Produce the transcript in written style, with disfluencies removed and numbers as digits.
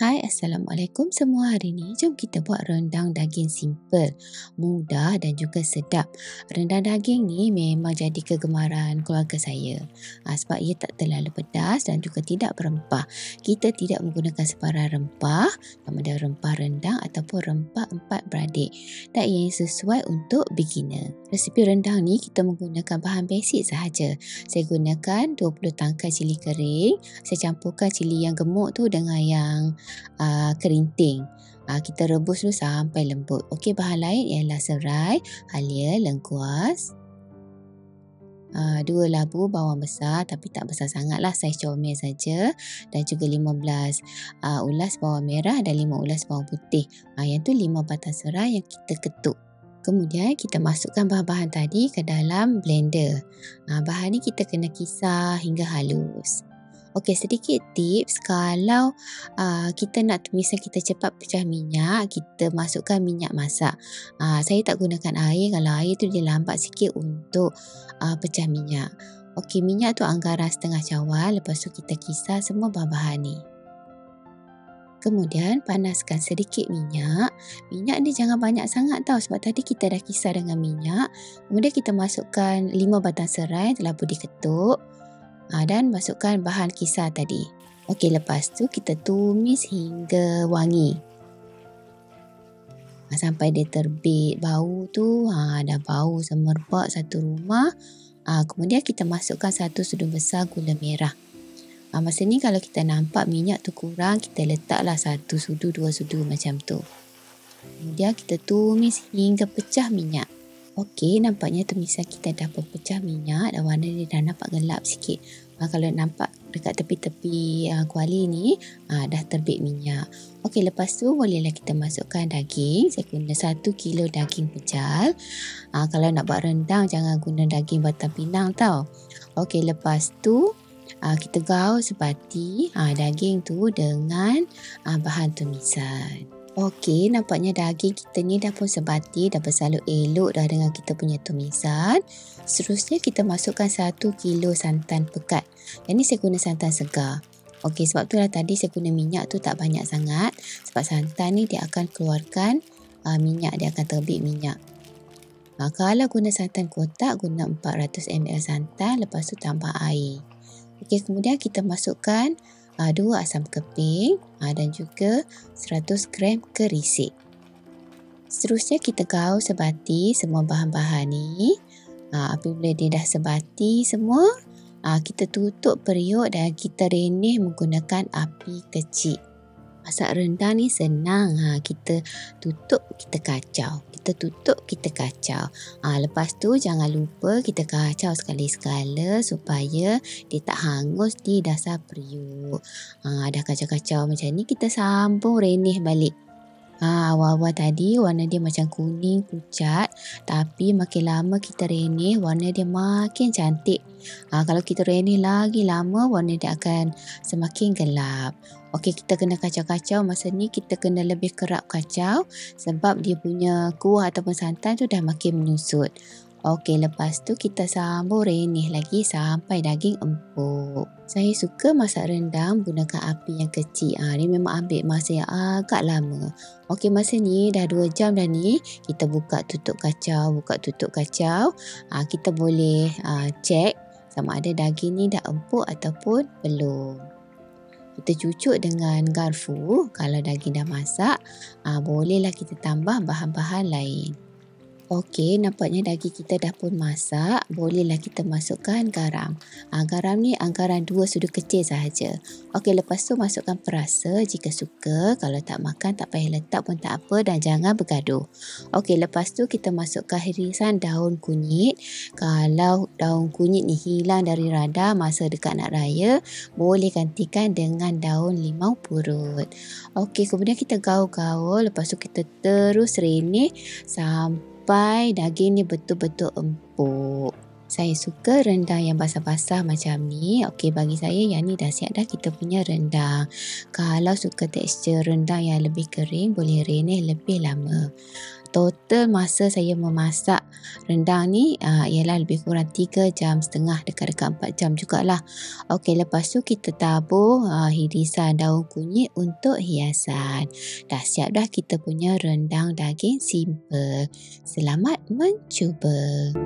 Hai, Assalamualaikum semua. Hari ni jom kita buat rendang daging simple, mudah dan juga sedap. Rendang daging ni memang jadi kegemaran keluarga saya. Sebab ia tak terlalu pedas dan juga tidak berempah. Kita tidak menggunakan sebarang rempah, sama ada rempah rendang ataupun rempah empat beradik. Dan ia sesuai untuk beginner. Resipi rendang ni kita menggunakan bahan basic sahaja. Saya gunakan 20 tangkai cili kering. Saya campurkan cili yang gemuk tu dengan yang kerinting. Kita rebus dulu sampai lembut. Okey, bahan lain ialah serai, halia, lengkuas, 2 labu bawang besar tapi tak besar sangatlah, saiz comel saja, dan juga 15 ulas bawang merah dan 5 ulas bawang putih. Yang tu 5 batang serai yang kita ketuk. Kemudian kita masukkan bahan-bahan tadi ke dalam blender. Bahan ni kita kena kisar hingga halus. Okey, sedikit tips, kalau kita nak misal kita cepat pecah minyak, kita masukkan minyak masak. Saya tak gunakan air, kalau air tu dia lambat sikit untuk pecah minyak. Okey, minyak tu anggaran setengah cawan, lepas tu kita kisar semua bahan-bahan ni. Kemudian panaskan sedikit minyak. Minyak ni jangan banyak sangat tau, sebab tadi kita dah kisar dengan minyak. Kemudian kita masukkan 5 batang serai telah pun diketuk. Dan masukkan bahan kisar tadi. Okey, lepas tu kita tumis hingga wangi. Sampai dia terbit bau tu, dah bau semerbak satu rumah. Kemudian kita masukkan 1 sudu besar gula merah. Masa ni kalau kita nampak minyak tu kurang, kita letaklah 1 sudu, 2 sudu macam tu. Kemudian kita tumis hingga pecah minyak. Okey, nampaknya tumisan kita dah pecah minyak dan warna dia dah nampak gelap sikit. Kalau nampak dekat tepi-tepi kuali ni, dah terbit minyak. Okey, lepas tu bolehlah kita masukkan daging. Saya guna 1 kilo daging pejal. Kalau nak buat rendang, jangan guna daging batang pinang tau. Okey, lepas tu kita gaul sebati daging tu dengan bahan tumisan. Okey, nampaknya daging kita ni dah pun sebati, dah bersalur elok dah dengan kita punya tumisan. Seterusnya kita masukkan 1 kilo santan pekat. Yang ni saya guna santan segar. Okey, sebab tu lah tadi saya guna minyak tu tak banyak sangat. Sebab santan ni dia akan keluarkan minyak, dia akan terbit minyak. Kalau guna santan kotak, guna 400 ml santan, lepas tu tambah air. Okey, kemudian kita masukkan 2 asam keping dan juga 100 gram kerisik. Seterusnya kita gaul sebati semua bahan-bahan ni. Apabila dia dah sebati semua, kita tutup periuk dan kita renih menggunakan api kecil. Masak rendang ni senang. Kita tutup, kita kacau. Kita tutup, kita kacau. Lepas tu jangan lupa kita kacau sekali-sekala supaya dia tak hangus di dasar periuk. Dah kacau-kacau macam ni, kita sambung renih balik. Awal-awal tadi warna dia macam kuning pucat, tapi makin lama kita renih, warna dia makin cantik. Kalau kita renih lagi lama, warna dia akan semakin gelap. Okey, kita kena kacau-kacau. Masa ni kita kena lebih kerap kacau sebab dia punya kuah ataupun santan tu dah makin menyusut. Okey, lepas tu kita sambung renih lagi sampai daging empuk. Saya suka masak rendang menggunakan api yang kecil. Ni memang ambil masa yang agak lama. Okey, masa ni dah 2 jam dah ni. Kita buka tutup kacau, buka tutup kacau. Kita boleh cek sama ada daging ni dah empuk ataupun belum. Kita cucuk dengan garfu. Kalau daging dah masak, bolehlah kita tambah bahan-bahan lain. Okey, nampaknya daging kita dah pun masak. Bolehlah kita masukkan garam. Garam ni anggaran 2 sudu kecil sahaja. Okey, lepas tu masukkan perasa jika suka. Kalau tak makan, tak payah letak pun tak apa dan jangan bergaduh. Okey, lepas tu kita masukkan irisan daun kunyit. Kalau daun kunyit ni hilang dari radar masa dekat nak raya, boleh gantikan dengan daun limau purut. Okey, kemudian kita gaul-gaul. Lepas tu kita terus renih sampai daging ni betul-betul empuk. Saya suka rendang yang basah-basah macam ni. Okey, bagi saya yang ni dah siap dah kita punya rendang. Kalau suka tekstur rendang yang lebih kering, boleh renyah lebih lama. Total masa saya memasak rendang ni ialah lebih kurang 3 jam setengah, dekat-dekat 4 jam jugalah. Okey, lepas tu kita tabur irisan daun kunyit untuk hiasan. Dah siap dah kita punya rendang daging simple. Selamat mencuba.